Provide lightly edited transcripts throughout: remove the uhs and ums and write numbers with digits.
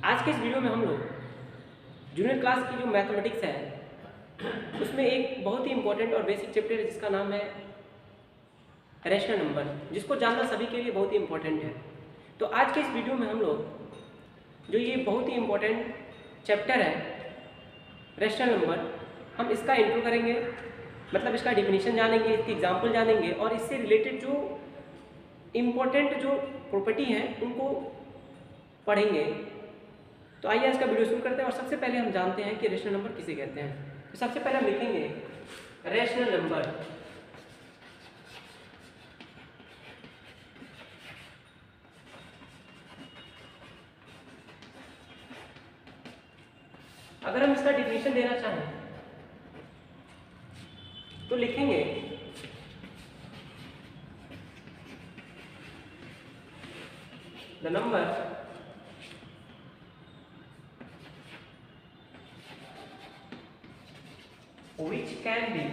आज के इस वीडियो में हम लोग जूनियर क्लास की जो मैथमेटिक्स है उसमें एक बहुत ही इंपॉर्टेंट और बेसिक चैप्टर है जिसका नाम है रैशनल नंबर, जिसको जानना सभी के लिए बहुत ही इंपॉर्टेंट है। तो आज के इस वीडियो में हम लोग जो ये बहुत ही इंपॉर्टेंट चैप्टर है रैशनल नंबर, हम इसका इंट्रो करेंगे, मतलब इसका डिफिनीशन जानेंगे, इसके एग्जाम्पल जानेंगे और इससे रिलेटेड जो इम्पोर्टेंट जो प्रॉपर्टी हैं उनको पढ़ेंगे। तो आइए आज का वीडियो शुरू करते हैं। और सबसे पहले हम जानते हैं कि रैशनल नंबर किसे कहते हैं। तो सबसे पहले हम लिखेंगे रैशनल नंबर। अगर हम इसका डिफिनीशन देना चाहें तो लिखेंगे the number which can be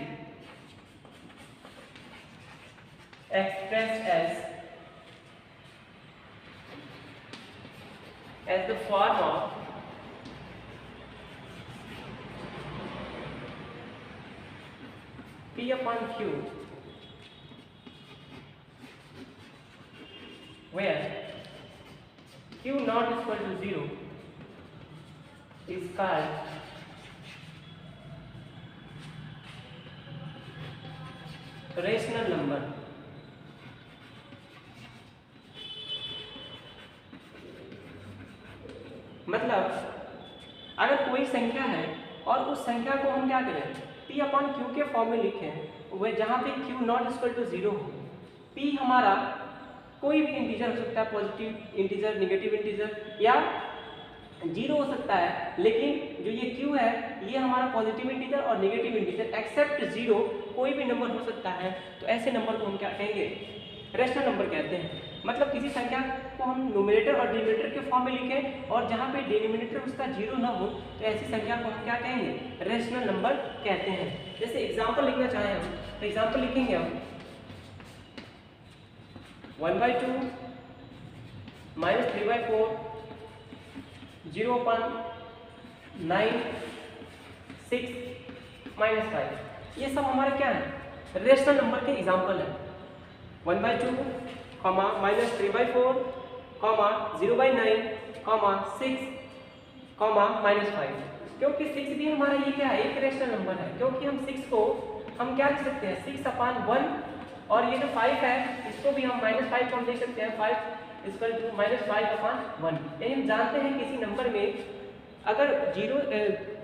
expressed as the form of P upon Q, where Q not equal to 0 is called rational number. मतलब अगर कोई संख्या है और उस संख्या को हम क्या करें P अपॉन Q के फॉर्म में लिखें, वह जहाँ पे Q नॉट इक्वल टू 0 हो। P हमारा कोई भी इंटीजर हो सकता है, पॉजिटिव इंटीजर, नेगेटिव इंटीजर या 0 हो सकता है, लेकिन जो ये Q है ये हमारा पॉजिटिव इंटीजर और नेगेटिव इंटीजर एक्सेप्ट 0 कोई भी नंबर हो सकता है। तो ऐसे नंबर को हम क्या कहेंगे, रैशनल नंबर कहते हैं। मतलब किसी संख्या को हम न्यूमरेटर और डिनोमिनेटर के फॉर्म में लिखें और जहाँ पे डिनोमिनेटर उसका 0 ना हो तो ऐसी संख्या को हम क्या कहेंगे, रैशनल नंबर कहते हैं। जैसे एग्जाम्पल लिखना चाहें हम तो एग्जाम्पल लिखेंगे हम 1/2 -3/4 0/9 6 -5, ये सब हमारे क्या है, रैशनल नंबर के एग्जाम्पल है। 1/2 -3/4 0/9 6 -5, क्योंकि 6 भी हमारा ये क्या है, एक रैशनल नंबर है, क्योंकि हम 6 को हम क्या लिख सकते हैं 6/1 और ये जो 5 है इसको भी हम -5 को हम देख सकते हैं 5 इक्वल टू -5/1। यानी हम जानते हैं किसी नंबर में अगर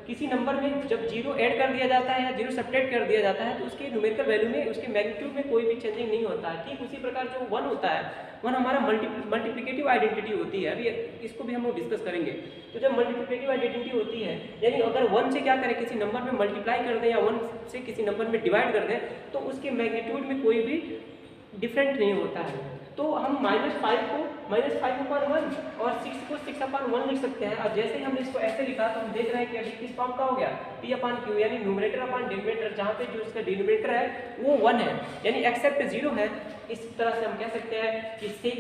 किसी नंबर में जब 0 ऐड कर दिया जाता है या 0 सब्ट्रैक्ट कर दिया जाता है तो उसके न्यूमेरिकल वैल्यू में, उसके मैग्नीट्यूड में कोई भी चेंजिंग नहीं होता है। ठीक उसी प्रकार जो 1 होता है, 1 हमारा मल्टीप्लिकेटिव आइडेंटिटी होती है। अभी इसको भी हम लोग डिस्कस करेंगे। तो जब मल्टीप्लिकेटिव आइडेंटिटी होती है, यानी अगर 1 से क्या करें, किसी नंबर में मल्टीप्लाई कर दें या 1 से किसी नंबर में डिवाइड कर दें तो उसके मैग्नीट्यूड में कोई भी डिफरेंट नहीं होता है। तो हम -5 को -5/1 और 6 को 6/1 लिख सकते हैं। अब जैसे ही हमने इसको ऐसे लिखा तो हम देख रहे हैं कि अभी किस फॉर्म का हो गया, P अपॉन Q, यानी न्यूमरेटर अपॉन डिनोमिनेटर, जहाँ पे जो इसका डिनोमिनेटर है वो 1 है, यानी एक्सेप्ट 0 है। इस तरह से हम कह सकते हैं कि 6,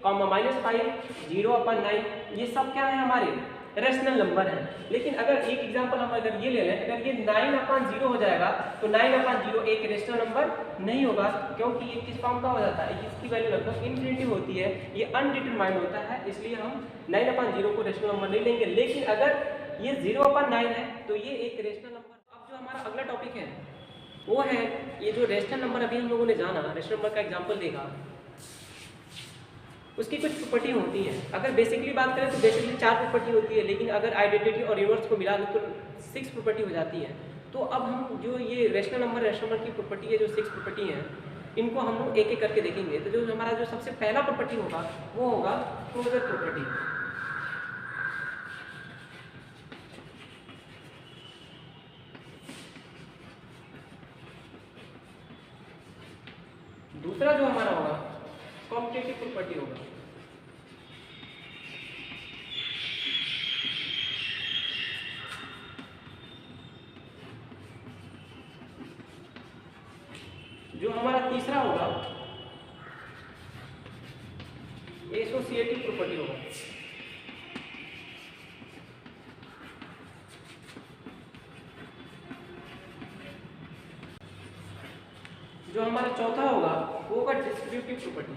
-5, 0/9 ये सब क्या है, हमारे रैशनल नंबर है। लेकिन अगर एक एग्जांपल हम अगर ये ले लें, अगर ये 9/0 हो जाएगा तो 9/0 एक रैशनल नंबर नहीं होगा, क्योंकि ये किस फॉर्म का हो जाता है, इसकी वैल्यू लगभग इनफिनिटी होती है, ये अनडिटरमाइंड होता है, इसलिए हम 9/0 को रैशनल नंबर नहीं लेंगे। लेकिन अगर ये 0/9 है तो ये एक रैशनल नंबर। अब जो हमारा अगला टॉपिक है वो है ये जो रैशनल नंबर अभी हम लोगों ने जाना, रैशनल नंबर का एग्जाम्पल देखा, उसकी कुछ प्रॉपर्टी होती है। अगर बेसिकली बात करें तो बेसिकली 4 प्रॉपर्टी होती है, लेकिन अगर आइडेंटिटी और इनवर्स को मिला दें तो 6 प्रॉपर्टी हो जाती है। तो अब हम जो ये रैशनल नंबर की प्रॉपर्टी है, जो 6 प्रॉपर्टी हैं, इनको हम लोग एक एक करके देखेंगे। तो जो हमारा जो सबसे पहला प्रॉपर्टी होगा वो होगा क्लोजर प्रॉपर्टी। दूसरा जो हमारा होगा कॉम्यूटेटिव प्रॉपर्टी होगा। जो हमारा तीसरा होगा एसोसिएटिव प्रॉपर्टी होगा। जो हमारा चौथा होगा वो होगा डिस्ट्रीब्यूटिव प्रॉपर्टी।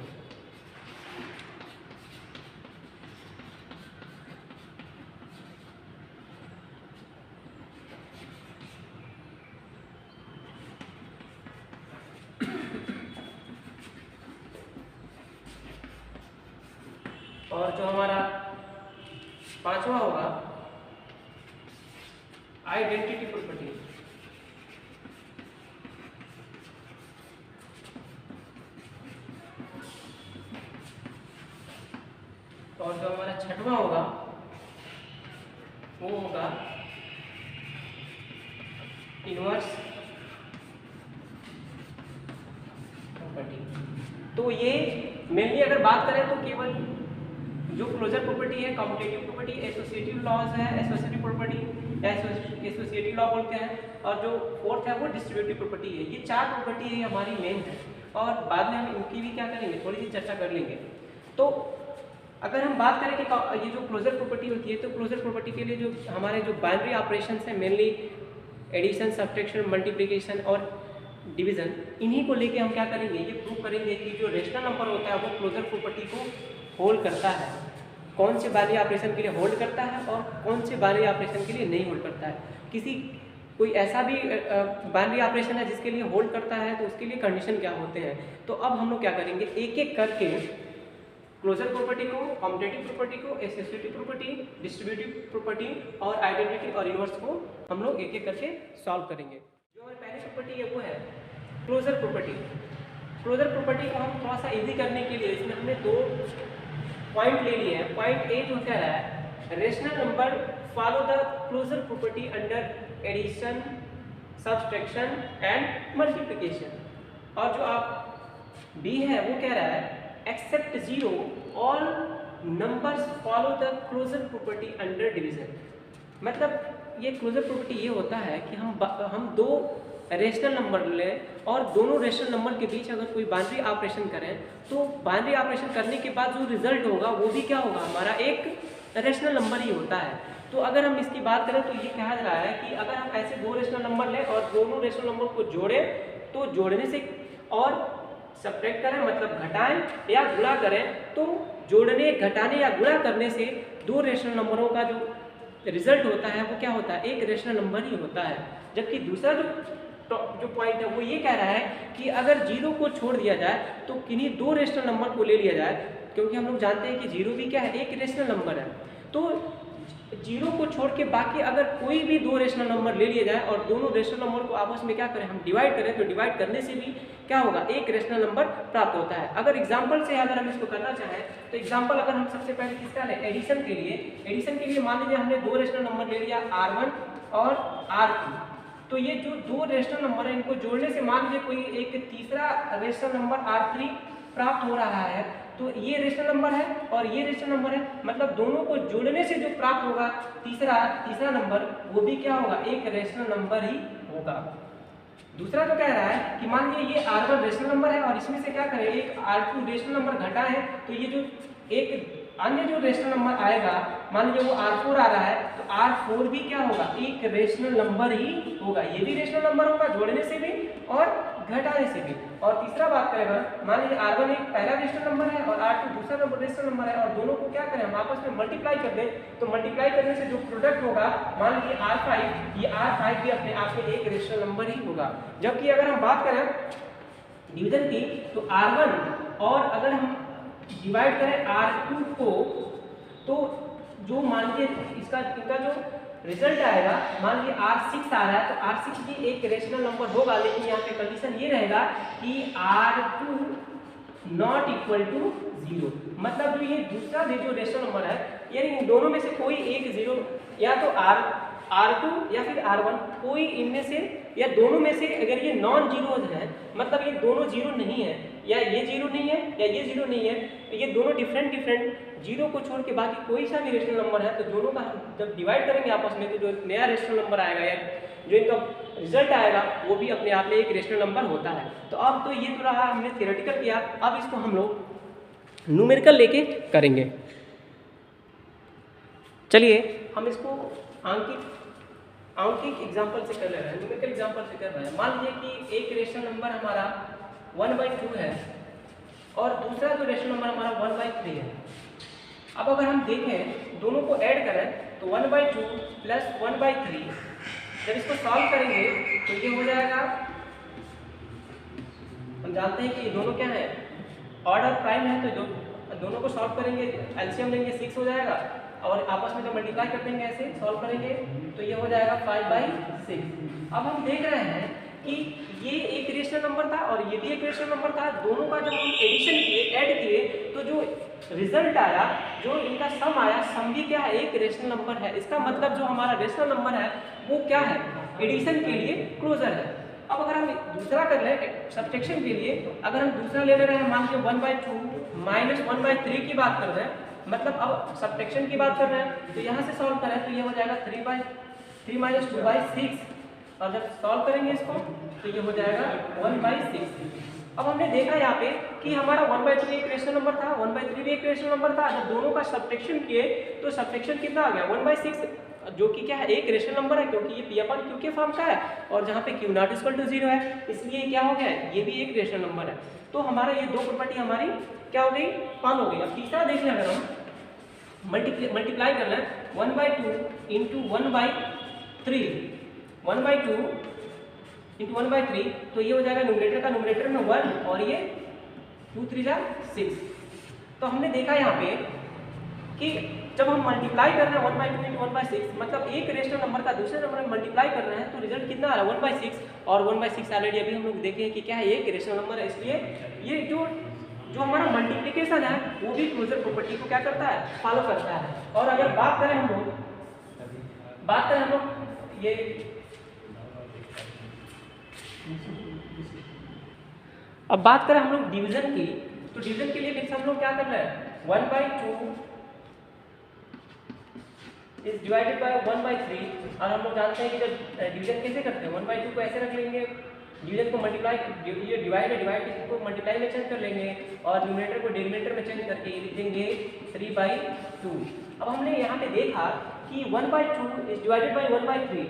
और जो हमारा पांचवा होगा आइडेंटिटी प्रॉपर्टी। और जो हमारा छठवां होगा वो होगा इनवर्स प्रॉपर्टी। तो ये मेनली अगर बात करें तो केवल जो क्लोजर प्रॉपर्टी है, कम्यूटेटिव प्रॉपर्टी, एसोसिएटिव लॉज है, एसोसिएटिव प्रॉपर्टी एसोसिएटिव लॉ बोलते हैं, और जो फोर्थ है वो डिस्ट्रीब्यूटिव प्रॉपर्टी है। ये चार प्रॉपर्टी है हमारी मेन है, और बाद में हम इनकी भी क्या करेंगे, थोड़ी सी चर्चा कर लेंगे। तो अगर हम बात करें कि ये जो क्लोजर प्रॉपर्टी होती है, तो क्लोजर प्रॉपर्टी के लिए जो हमारे जो बाइनरी ऑपरेशंस हैं, मेनली एडिशन, सब्ट्रैक्शन, मल्टीप्लिकेशन और डिवीजन, इन्हीं को लेके हम क्या करेंगे, ये प्रूव करेंगे कि जो रेशनल नंबर होता है वो क्लोजर प्रॉपर्टी को होल्ड करता है, कौन से बाइनरी ऑपरेशन के लिए होल्ड करता है और कौन से बाइनरी ऑपरेशन के लिए नहीं होल्ड करता है। कोई ऐसा भी बाइनरी ऑपरेशन है जिसके लिए होल्ड करता है, तो उसके लिए कंडीशन क्या होते हैं। तो अब हम लोग क्या करेंगे, एक एक करके क्लोजर प्रॉपर्टी को, कम्यूटेटिव प्रॉपर्टी को, एसोसिएटिव प्रॉपर्टी, डिस्ट्रीब्यूटिव प्रॉपर्टी और आइडेंटिटी और इनवर्स को हम लोग एक एक करके सॉल्व करेंगे। जो हमारी पहली प्रॉपर्टी है वो है क्लोजर प्रॉपर्टी। क्लोजर प्रॉपर्टी को हम थोड़ा सा इजी करने के लिए इसमें हमने दो पॉइंट ले लिए हैं। पॉइंट ए जो कह रहा है rational number follow the closure property under addition, subtraction and multiplication, और जो आप बी है वो कह रहा है except zero all numbers follow the closure property under division. मतलब ये क्लोजर प्रॉपर्टी ये होता है कि हम दो रेशनल नंबर लें और दोनों रेशनल नंबर के बीच अगर कोई बाइनरी ऑपरेशन करें, तो बाइनरी ऑपरेशन करने के बाद जो रिजल्ट होगा वो भी क्या होगा, हमारा एक रेशनल नंबर ही होता है। तो अगर हम इसकी बात करें तो ये कहा जा रहा है कि अगर हम ऐसे दो रेशनल नंबर लें और दोनों रेशनल नंबर को जोड़ें, तो जोड़ने से और सब्ट्रैक्ट करें मतलब घटाएं या गुणा करें, तो जोड़ने, घटाने या गुणा करने से दो रेशनल नंबरों का जो रिजल्ट होता है वो क्या होता है, एक रेशनल नंबर ही होता है। जबकि दूसरा जो पॉइंट है वो ये कह रहा है कि अगर जीरो को छोड़ दिया जाए तो किन्हीं दो रेशनल नंबर को ले लिया जाए, क्योंकि हम लोग जानते हैं कि जीरो भी क्या है, एक रेशनल नंबर है। तो जीरो को छोड़ के बाकी अगर कोई भी दो रेशनल नंबर ले लिया जाए और दोनों रेशनल नंबर को आपस में क्या करें, हम डिवाइड करें, तो डिवाइड करने से भी क्या होगा, एक रेशनल नंबर प्राप्त होता है। अगर एग्जांपल से अगर हम इसको करना चाहें तो एग्जांपल अगर हम सबसे पहले किसका लें, एडिशन के लिए। एडिशन के लिए मान लीजिए हमने दो रेशनल नंबर ले लिया R1 और R2, तो ये जो दो रेशनल नंबर है इनको जोड़ने से मान लीजिए कोई एक तीसरा रेशनल नंबर R3 प्राप्त हो रहा है, तो ये रेशनल नंबर है और ये रेशनल नंबर है, मतलब दोनों को जोड़ने से जो प्राप्त होगा तीसरा नंबर, वो भी क्या होगा, एक रेशनल नंबर ही होगा। दूसरा तो कह रहा है कि मान लीजिए ये R1 रेशनल नंबर है और इसमें से क्या करें, एक R2 रेशनल नंबर घटा है, तो ये जो एक अन्य जो रेशनल नंबर आएगा, मान लीजिए वो R4 आ रहा है, तो R4 भी क्या होगा, एक रेशनल नंबर ही होगा। ये भी रेशनल नंबर होगा जोड़ने से भी और घटाने से भी। और तीसरा बात करेगा, मान लीजिए R1 एक पहला रेशनल नंबर है और R2 दूसरा रेशनल नंबर है, और दोनों को क्या करें, हम आपस में मल्टीप्लाई कर दें, तो मल्टीप्लाई करने से जो प्रोडक्ट होगा, मान लीजिए R5, ये R5 भी अपने आप में एक रेशनल नंबर ही होगा। जबकि अगर हम बात करें डिवीजन की, तो R1 और अगर हम डिवाइड करें R2 को, तो जो मान लीजिए इनका जो रिजल्ट आएगा, मान लीजिए R6 आ रहा है, तो R6 भी एक रेशनल नंबर होगा, लेकिन यहाँ पे कंडीशन ये रहेगा कि R2 नॉट इक्वल टू 0। मतलब जो ये दूसरा जो रेशनल नंबर है, यानी इन दोनों में से कोई एक जीरो, या तो R2 या फिर R1, कोई इनमें से या दोनों में से अगर ये नॉन जीरो है, मतलब ये दोनों जीरो नहीं है, या ये जीरो नहीं है या ये जीरो नहीं है, तो ये दोनों डिफरेंट जीरो को छोड़ के बाकी कोई सा भी रेशनल नंबर है, तो दोनों का हम जब डिवाइड करेंगे आपस में, तो जो नया रेशनल नंबर आएगा या जो इनका रिजल्ट आएगा वो भी अपने आप में एक रेशनल नंबर होता है। तो अब तो ये तो रहा हमने थियोरेटिकल किया, अब इसको हम लोग न्यूमेरिकल लेके करेंगे। चलिए हम इसको आंकिक एग्जाम्पल से कर ले रहे हैं, न्यूमेरिकल एग्जाम्पल से कर रहे हैं। मान लीजिए कि एक रेशनल नंबर हमारा 1/2 है और दूसरा जो रेशनल नंबर हमारा 1/3 है। अब अगर हम देखें दोनों को ऐड करें तो 1/2 प्लस 1/3, जब इसको सॉल्व करेंगे तो ये हो जाएगा, हम जानते हैं कि ये दोनों क्या है, ऑड और प्राइम है, तो दोनों को सॉल्व करेंगे, एलसीएम लेंगे 6 हो जाएगा और आपस में जब मल्टीप्लाई कर देंगे ऐसे सॉल्व करेंगे तो ये हो जाएगा 5/6। अब हम देख रहे हैं कि ये एक रेशनल नंबर था और ये भी एक रेशनल नंबर था, दोनों का जब हम एडिशन किए, ऐड किए, तो जो रिजल्ट आया, जो इनका सम आया, सम भी क्या है, एक रेशनल नंबर है। इसका मतलब जो हमारा रेशनल नंबर है वो क्या है, एडिशन के लिए क्लोजर है। अब अगर हम दूसरा कर लें सब्ट्रैक्शन के लिए, अगर हम दूसरा ले रहे हैं, मान लीजिए 1/2 माइनस 1/3 की बात कर रहे हैं, मतलब अब सब्ट्रैक्शन की बात कर रहे हैं, तो यहाँ से सॉल्व करें तो ये हो जाएगा 3/3 माइनस 2/6, और जब सॉल्व करेंगे इसको तो ये हो जाएगा 1/6। अब हमने देखा यहाँ पे कि हमारा 1/2 एक रेशनल नंबर था, 1/3 भी एक रेशनल नंबर था, जब दोनों का सब्ट्रैक्शन किए तो सब्ट्रैक्शन कितना आ गया, 1/6, जो कि क्या है, एक रेशनल नंबर है क्योंकि ये P/Q के फॉर्म का है, और जहाँ पे Q0 = 0 है, इसलिए क्या हो गया, ये भी एक रेशनल नंबर है। तो हमारा ये दो प्रॉपर्टी हमारी क्या हो गई, पान हो गई। अब तीसरा देख लें, अगर हम मल्टीप्लाई कर लें 1/2 इंटू 1/3, 1/2 इंटू 1/3, तो ये हो जाएगा न्यूमरेटर का न्यूमरेटर में 1 और ये 2 3 जा 6। तो हमने देखा यहाँ पे कि जब हम मल्टीप्लाई कर रहे हैं 1/2 इंटू 1/6, मतलब एक रेशनल नंबर का दूसरे नंबर में मल्टीप्लाई कर रहे हैं, तो रिजल्ट कितना आ रहा है, 1/6, और 1/6 ऑलरेडी अभी हम लोग देखे हैं कि क्या है, एक रेशनल नंबर है, इसलिए ये जो हमारा मल्टीप्लिकेशन है वो भी क्लोजर प्रॉपर्टी को क्या करता है, फॉलो करता है। और अगर बात करें हम लोग ये अब बात करें हम लोग डिवीजन की, तो डिवीजन के लिए फिर से हम लोग क्या कर रहे हैं, 1/2 इज डिवाइडेड बाय 1/3, और हम लोग जानते हैं कि जब डिवीजन कैसे करते हैं, 1/2 को ऐसे रख लेंगे, डिवीजन को मल्टीप्लाई, ये डिवाइड को मल्टीप्लाई में चेंज कर लेंगे, और न्यूमरेटर को डिनोमिनेटर में चेंज करके लिख देंगे 3/2। अब हमने यहाँ पे देखा कि 1/2 इज डिवाइडेड बाय 1/3।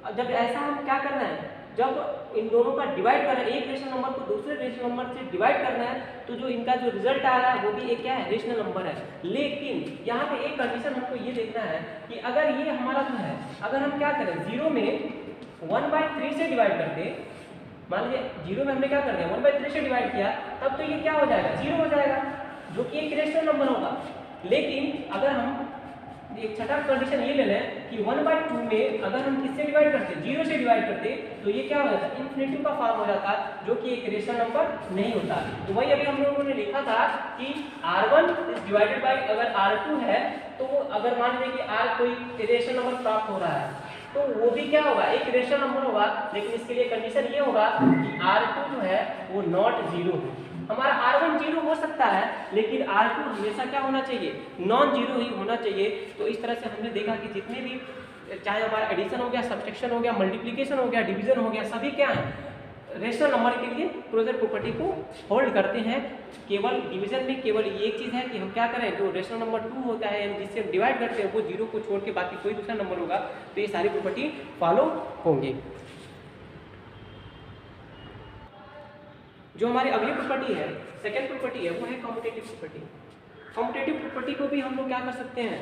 अब जब ऐसा हम क्या कर रहे हैं, जब इन दोनों का डिवाइड कर रहे हैं, एक रेशनल नंबर को दूसरे रेशनल नंबर से डिवाइड करना है, तो जो इनका जो रिजल्ट आ रहा है वो भी एक क्या है, रेशनल नंबर है। लेकिन यहाँ पे एक कंडीशन हमको ये देखना है कि अगर ये हमारा जो है, अगर हम क्या करें, 0 में 1/3 से डिवाइड करते, मान लीजिए 0 में हमने क्या कर दिया, 1/3 से डिवाइड किया, तब तो ये क्या हो जाएगा, 0 हो जाएगा, जो कि एक रेशनल नंबर होगा। लेकिन अगर हम एक छठा कंडीशन ये ले लें कि 1/2 में अगर हम किससे डिवाइड करते, 0 से डिवाइड करते, तो ये क्या हो जाता है, इन्फिनिटी का फॉर्म हो जाता, जो कि एक रेशनल नंबर नहीं होता। तो वही अभी हम लोगों ने लिखा था कि R1 इज डिवाइडेड बाय, अगर R2 है तो अगर मान लीजिए कि R कोई रेशनल नंबर प्राप्त हो रहा है, तो वो भी क्या होगा, एक रेशनल नंबर होगा, लेकिन इसके लिए कंडीशन ये होगा कि R2 जो है वो नॉट 0 हो। हमारा R1 0 हो सकता है, लेकिन R2 हमेशा क्या होना चाहिए, नॉन 0 ही होना चाहिए। तो इस तरह से हमने देखा कि जितने भी, चाहे हमारा एडिशन हो गया, सब्ट्रैक्शन हो गया, मल्टीप्लिकेशन हो गया, डिवीजन हो गया, सभी क्या है, रेशनल नंबर के लिए क्लोजर प्रॉपर्टी को होल्ड करते हैं। केवल डिवीजन में केवल ये एक चीज़ है कि हम क्या करें, जो रेशनल नंबर 2 होता है जिससे हम डिवाइड करते हैं, वो 0 को छोड़ के बाकी कोई दूसरा नंबर होगा, तो ये सारी प्रॉपर्टी फॉलो होंगी। जो हमारी अगली प्रॉपर्टी है, सेकेंड प्रॉपर्टी है, वो है कम्यूटेटिव प्रॉपर्टी। कम्यूटेटिव प्रॉपर्टी को भी हम लोग क्या कर सकते हैं,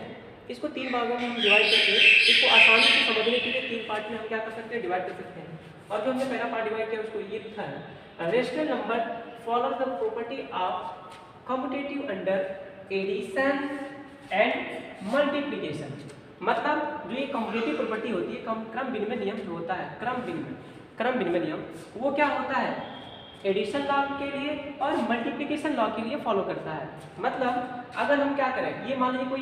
इसको 3 भागों में हम डिवाइड करके, इसको आसानी से समझने के लिए 3 पार्ट में हम क्या कर सकते हैं, डिवाइड कर सकते हैं। और जो हमने पहला पार्ट डिवाइड किया उसको ये लिखा है, rational number follow the property of commutative under addition and multiplication. मतलब जो ये कम्यूटेटिव प्रॉपर्टी होती है, क्रम विनिमय नियम जो होता है, क्रम विनिमय नियम, वो क्या होता है, एडिशन लॉ के लिए और मल्टीप्लिकेशन लॉ के लिए फॉलो करता है। मतलब अगर हम क्या करें, ये मान लीजिए कोई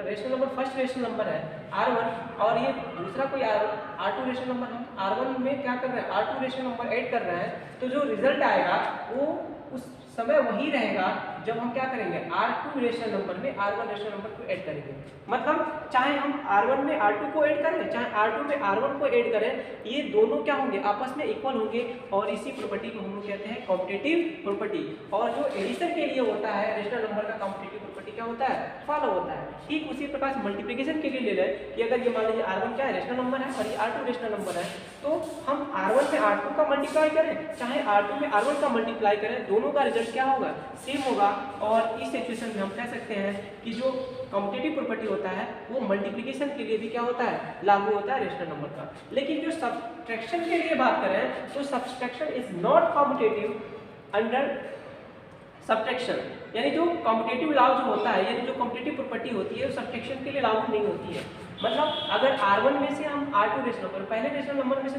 rational number, first rational number है R1, और ये दूसरा कोई R2 रेशनल नंबर, हम R1 में क्या कर रहे हैं, R2 रेशनल नंबर ऐड कर रहे हैं, तो जो रिजल्ट आएगा वो उस समय वही रहेगा जब हम क्या करेंगे R2 रेशनल नंबर में R1 रेशनल नंबर को ऐड करेंगे। मतलब चाहे हम R1 में R2 को ऐड करें, चाहे R2 में R1 को ऐड करें, ये दोनों क्या होंगे आपस में इक्वल होंगे और इसी प्रॉपर्टी को हम लोग कहते हैं कॉम्पिटिटिव प्रॉपर्टी। और जो एडिशन के लिए होता है रेशनल नंबर का कॉम्पिटिटिव प्रॉपर्टी क्या होता है, फॉलो होता है। ठीक उसी प्रकार मल्टीप्लिकेशन के लिए ले लें कि अगर ये मान लीजिए R1 क्या है रेशनल नंबर है और ये R2 रेशनल नंबर है, तो हम R1 में R2 का मल्टीप्लाई करें चाहे R2 में R1 का मल्टीप्लाई करें, दोनों का रिजल्ट क्या होगा, सेम होगा। और इस सिचुएशन में हम कह सकते हैं कि जो कॉम्पिटिटिव प्रॉपर्टी होता है वो मल्टीप्लिकेशन के लिए भी क्या होता है, लागू होता है रेशनल नंबर का। लेकिन जो सब्ट्रैक्शन के लिए बात करें तो subtraction is not competitive under subtraction, यानी जो कॉम्पिटिटिव लॉ जो होता है, यानी जो कॉम्पिटिटिव प्रॉपर्टी होती है वो सब्ट्रैक्शन के लिए लागू नहीं होती है। मतलब अगर R1 में से हम R2 रेशनल नंबर, पहले रेशनल नंबर में से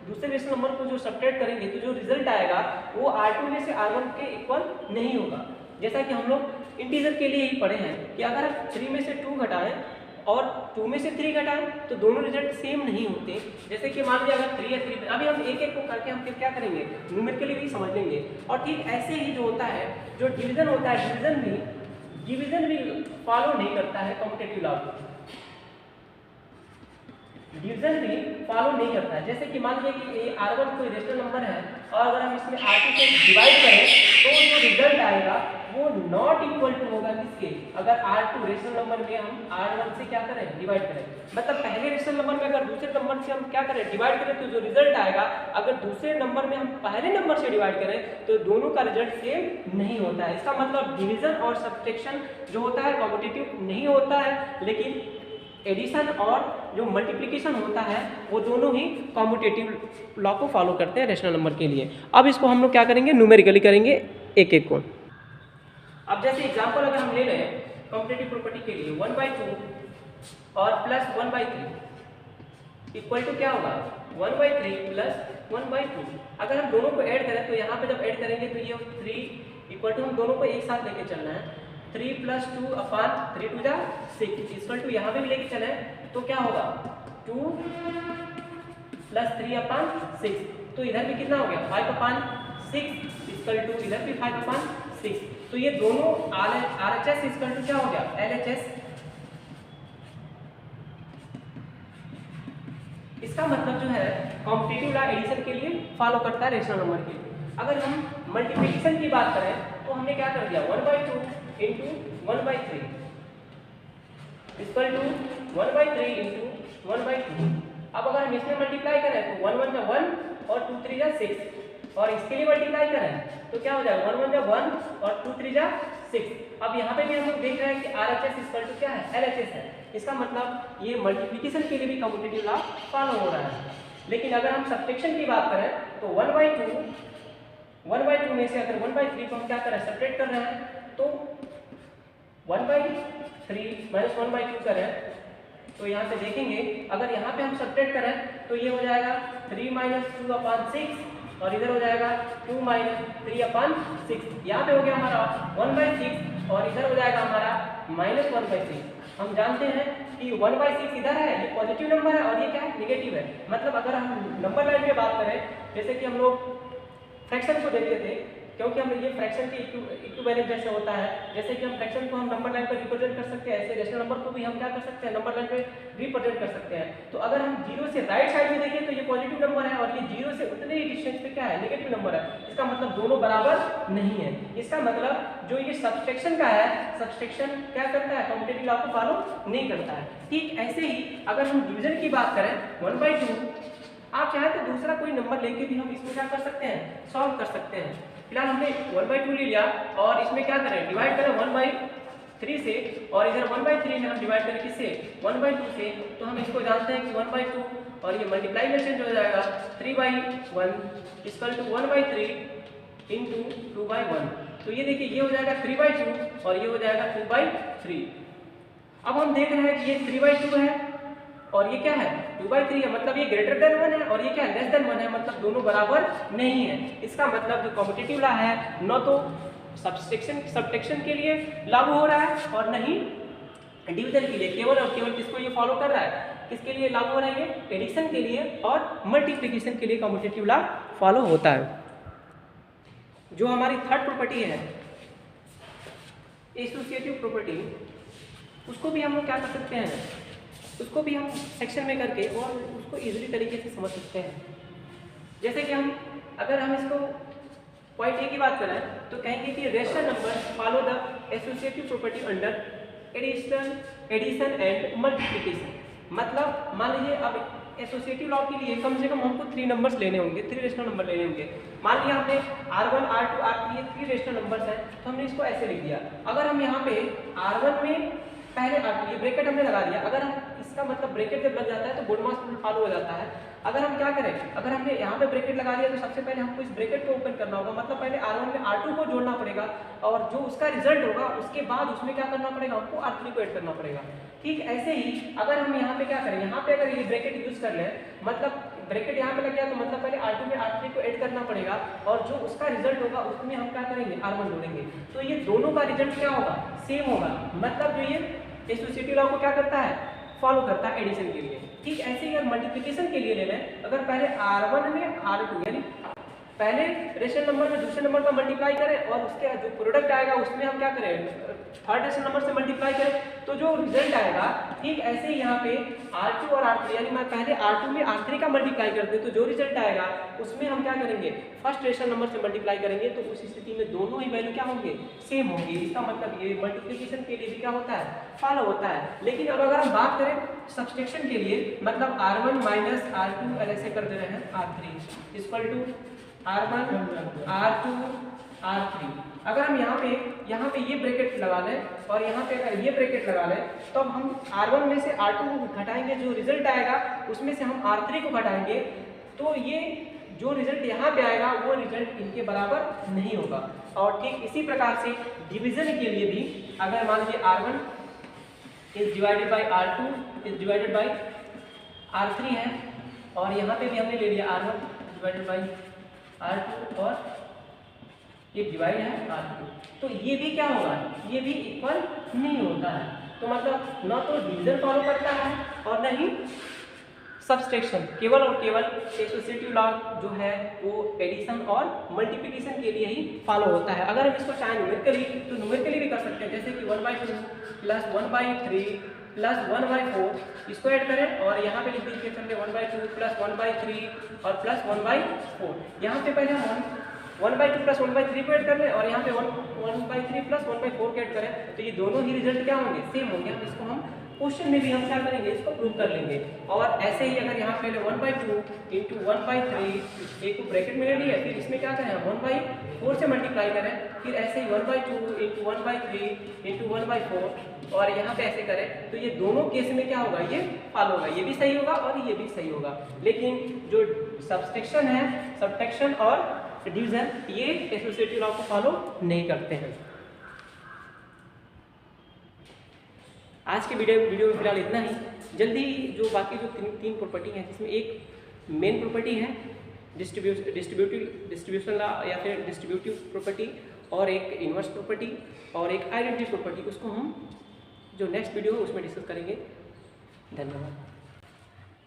दूसरे रेशनल नंबर को जो सब्ट्रैक्ट करेंगे तो जो रिजल्ट आएगा वो R2 में से R1 के इक्वल नहीं होगा। जैसा कि हम लोग इंटीजर के लिए ही पढ़े हैं कि अगर हम 3 में से 2 घटाएं और 2 में से 3 घटाएं तो दोनों रिजल्ट सेम नहीं होते। जैसे कि मान लीजिए अगर 3 या 3, अभी हम एक एक को करके हम फिर क्या करेंगे न्यूमेरिकली भी समझ लेंगे। और ठीक ऐसे ही जो होता है जो डिवीजन होता है, डिवीजन भी फॉलो नहीं करता है कॉम्पिटिटिव लॉ को, डिवीजन भी फॉलो नहीं करता है। जैसे कि मान लीजिए कि R1 कोई रेशनल नंबर है और अगर हम इसमें R2 से डिवाइड करें तो जो रिजल्ट आएगा वो नॉट इक्वल टू होगा किसके, अगर R2 रेशनल नंबर में हम R1 से क्या करें डिवाइड करें। मतलब पहले रेशनल नंबर में अगर दूसरे नंबर से हम क्या करें डिवाइड करें तो जो रिजल्ट आएगा, अगर दूसरे नंबर में हम पहले नंबर से डिवाइड करें तो दोनों का रिजल्ट सेम नहीं होता है। इसका मतलब डिवीजन और सब्ट्रैक्शन जो होता है कॉम्पिटिटिव नहीं होता है, लेकिन एडिशन और जो मल्टीप्लिकेशन होता है वो दोनों ही कॉम्पिटिटिव लॉ को फॉलो करते हैं रेशनल नंबर के लिए। अब इसको हम लोग क्या करेंगे न्यूमेरिकली करेंगे एक एक को। अब जैसे एग्जांपल अगर हम ले रहे हैं कॉम्पिटिटिव प्रॉपर्टी के लिए 1/2 और प्लस 1/3 इक्वल टू क्या होगा 1/3 प्लस 1/2। अगर हम दोनों को ऐड करें तो यहाँ पे जब ऐड करेंगे तो ये 3 इक्वल टू, हम दोनों को एक साथ लेके चलना है, 3 + 2 अपान 3 × 2 = 6 इक्वल टू यहाँ पे भी लेके चले तो क्या होगा 2 + 3 अपान 6। तो इधर भी कितना हो गया 5 अपान 6 इक्वल टू इधर भी 5 अपान 6। तो ये दोनों RHS इक्वल टू क्या हो गया LHS। इसका मतलब जो है कॉम्पिटिटिव लॉ एडिशन के लिए फॉलो करता है रेशनल नंबर के लिए। अगर हम मल्टीप्लिकेशन की बात करें तो हमने क्या कर दिया 1/2 × 1/3 इक्वल टू 1/3 × 1/2। अब अगर हम इसमें मल्टीप्लाई करें तो 1 × 1 = 1 और 2 × 3 = 6, और इसके लिए मल्टीप्लाई करें तो क्या हो जाएगा 1 × 1 = 1 और 2 × 3 = 6। अब यहाँ पे भी हम लोग देख रहे हैं कि RHS इक्वल टू क्या है LHS है। इसका मतलब ये मल्टीप्लिकेशन के लिए भी कॉम्पिटिटिव लॉ फॉलो हो रहा है। लेकिन अगर हम सब्ट्रैक्शन की बात करें तो 1/2 में से अगर 1/3 को हम क्या कर रहे हैं सेपरेट कर रहे हैं तो 1/3 - 1/2 करें तो यहाँ से देखेंगे अगर यहाँ पे हम सब्ट्रैक्ट करें तो ये हो जाएगा 3 - 2 अपान 6 और इधर हो जाएगा 2 - 3 अपान 6। यहाँ पे हो गया हमारा 1/6 और इधर हो जाएगा हमारा -1/6। हम जानते हैं कि 1/6 इधर है, ये पॉजिटिव नंबर है और ये क्या है नेगेटिव है। मतलब अगर हम नंबर लाइन में बात करें जैसे कि हम लोग फ्रैक्शन को देखते थे, क्योंकि हम ये फ्रैक्शन के इक्विवेलेंट जैसे होता है, जैसे कि हम फ्रैक्शन को हम नंबर लाइन पर रिप्रेजेंट कर सकते हैं, ऐसे रेशनल नंबर को भी हम क्या कर सकते हैं नंबर लाइन पे रिप्रेजेंट कर सकते हैं। तो अगर हम 0 से राइट साइड में देखें तो ये पॉजिटिव नंबर है और ये 0 से उतने ही डिस्टेंस पे क्या है नेगेटिव नंबर है। इसका मतलब दोनों बराबर नहीं है। इसका मतलब जो ये सब्ट्रैक्शन का है, सब्ट्रैक्शन क्या करता है कॉम्पिटिटिव लॉ को फॉलो नहीं करता है। ठीक ऐसे ही अगर हम डिवीजन की बात करें 1/2, आप चाहे तो दूसरा कोई नंबर लेके भी हम इसमें क्या कर सकते हैं सॉल्व कर सकते हैं। फिलहाल हमने 1/2 ले लिया और इसमें क्या करें डिवाइड करें 1/3 से, और इधर 1/3 में हम डिवाइड करें किससे 1/2 से। तो हम इसको जानते हैं कि 1/2 और ये मल्टीप्लाई में चेंज हो जाएगा 3/1 इक्वल टू 1/3 × 2/1। तो ये देखिए ये हो जाएगा 3/2 और ये हो जाएगा 2/3। अब हम देख रहे हैं कि ये 3/2 है और ये क्या है 2/3 है, मतलब ये ग्रेटर देन 1 है और ये क्या है लेस देन 1 है, मतलब दोनों बराबर नहीं है। इसका मतलब जो कॉम्पिटिटिव लॉ है न तो सब्ट्रैक्शन के लिए लागू हो रहा है और न ही डिवीजन के लिए। केवल और केवल किसको ये फॉलो कर रहा है, किसके लिए लागू हो रहा है ये एडिशन के लिए और मल्टीप्लिकेशन के लिए कॉम्पिटिटिव लॉ फॉलो होता है। जो हमारी थर्ड प्रॉपर्टी है एसोसिएटिव प्रॉपर्टी, उसको भी हम लोग क्या कर सकते हैं, उसको भी हम सेक्शन में करके और उसको इजीली तरीके से समझ सकते हैं। जैसे कि अगर हम इसको पॉइंट ए की बात करें तो कहेंगे कि rational number follow the associative property under addition and multiplication. मतलब मान लीजिए अब एसोसिएटिव लॉ के लिए कम से कम हमको 3 नंबर्स लेने होंगे, 3 रेशनल नंबर लेने होंगे। मान लिया हमने R1, R2, R3 ये 3 रेशनल नंबर्स हैं, तो हमने इसको ऐसे लिख दिया। अगर हम यहाँ पे R1 में पहले R2 ये ब्रैकेट हमने लगा दिया, अगर हम इसका मतलब ब्रैकेट जब लग जाता है तो बोर्ड मास रूल फॉलो हो जाता है। अगर हम क्या करें, अगर हमने यहाँ पे ब्रैकेट लगा दिया तो सबसे पहले हमको इस ब्रैकेट को ओपन करना होगा, मतलब पहले R1 में R2 को जोड़ना पड़ेगा और जो उसका रिजल्ट होगा उसके बाद उसमें क्या करना पड़ेगा, हमको R3 को ऐड करना पड़ेगा। ठीक ऐसे ही अगर हम यहाँ पे क्या करें, यहाँ पे अगर ये ब्रैकेट यूज कर लें, मतलब ब्रैकेट यहाँ पे लग गया तो मतलब पहले R2 में R3 को ऐड करना पड़ेगा और जो उसका रिजल्ट होगा उसमें हम क्या करेंगे, R1 जोड़ेंगे। तो ये दोनों का रिजल्ट क्या होगा, सेम होगा। मतलब जो ये एसोसिएटिव लॉ को क्या करता है, फॉलो करता है एडिशन के लिए। ठीक ऐसे ही अगर मल्टीप्लिकेशन के लिए ले लें, अगर पहले R1 में R2 यानी पहले रेशनल नंबर में दूसरे नंबर का मल्टीप्लाई करें और उसके जो प्रोडक्ट आएगा उसमें हम क्या करें, थर्ड रेशनल नंबर से मल्टीप्लाई करें, तो जो रिजल्ट आएगा ठीक ऐसे ही यहाँ पे R2 और R3 यानी मैं पहले R2 में R3 का मल्टीप्लाई करते तो जो रिजल्ट आएगा उसमें हम क्या करेंगे, फर्स्ट रेशनल नंबर से मल्टीप्लाई करेंगे, तो उस स्थिति में दोनों ही वैल्यू क्या होंगे, सेम होंगे। इसका मतलब ये मल्टीप्लिकेशन के लिए भी क्या होता है, फॉलो होता है। लेकिन अब अगर हम बात करें सब्सट्रैक्शन के लिए, मतलब R1 माइनस R2 ऐसे कर दे रहे हैं R3 equal to R1 R2 R3। अगर हम यहाँ पे ये ब्रैकेट लगा लें और यहाँ पे अगर ये ब्रैकेट लगा लें तो अब हम R1 में से R2 को घटाएंगे, जो रिजल्ट आएगा उसमें से हम R3 को घटाएंगे, तो ये जो रिजल्ट यहाँ पे आएगा वो रिजल्ट इनके बराबर नहीं होगा। और ठीक इसी प्रकार से डिवीजन के लिए भी अगर मान लीजिए R1 is divided by R2 is divided by R3 है और यहाँ पे भी हमने ले लिया R1 डिवाइडेड बाई R2 और ये डिवाइड है R2, तो ये भी क्या होगा, ये भी इक्वल नहीं होता है। तो मतलब ना तो डिवीजन फॉलो करता है और न ही सब्सट्रैक्शन, केवल और केवल एसोसिएटिव लॉ जो है वो एडिशन और मल्टीप्लिकेशन के लिए ही फॉलो होता है। अगर हम इसको चाहे न्यूमेरिकली तो न्यूमेरिकली भी कर सकते हैं, जैसे कि 1/2 प्लस 1/3 प्लस 1/4 इसको ऐड करें और यहाँ पे लिख दीजिए 1/2 प्लस 1/3 और प्लस 1/4। यहाँ पे पहले हम 1/2 प्लस 1/3 को ऐड कर लें और यहाँ पे 1/3 प्लस 1/4 को ऐड करें, तो ये दोनों ही रिजल्ट क्या होंगे, सेम होंगे। हम इसको हम क्वेश्चन में भी हम क्या करेंगे, इसको प्रूव कर लेंगे। और ऐसे ही अगर यहाँ पहले 1/2 इंटू 1/3 एक ब्रैकेट में ले लिया, फिर इसमें क्या करें 1/4 से मल्टीप्लाई करें, फिर ऐसे ही 1/2 इंटू 1/3 इंटू 1/4 और यहाँ पे ऐसे करें, तो ये दोनों केस में क्या होगा, ये फॉलो होगा, ये भी सही होगा और ये भी सही होगा। लेकिन जो सब्सट्रैक्शन है, सब्ट्रैक्शन और डिवीजन, ये एसोसिएटिव लॉ को फॉलो नहीं करते हैं। आज के वीडियो में फिलहाल इतना ही। जल्दी जो बाकी जो तीन प्रॉपर्टी हैं, जिसमें एक मेन प्रॉपर्टी है डिस्ट्रीब्यूशन लॉ या फिर डिस्ट्रीब्यूटिव प्रॉपर्टी, और एक इन्वर्स प्रॉपर्टी और एक आइडेंटिटी प्रॉपर्टी, उसको हम जो नेक्स्ट वीडियो है उसमें डिस्कस करेंगे। धन्यवाद।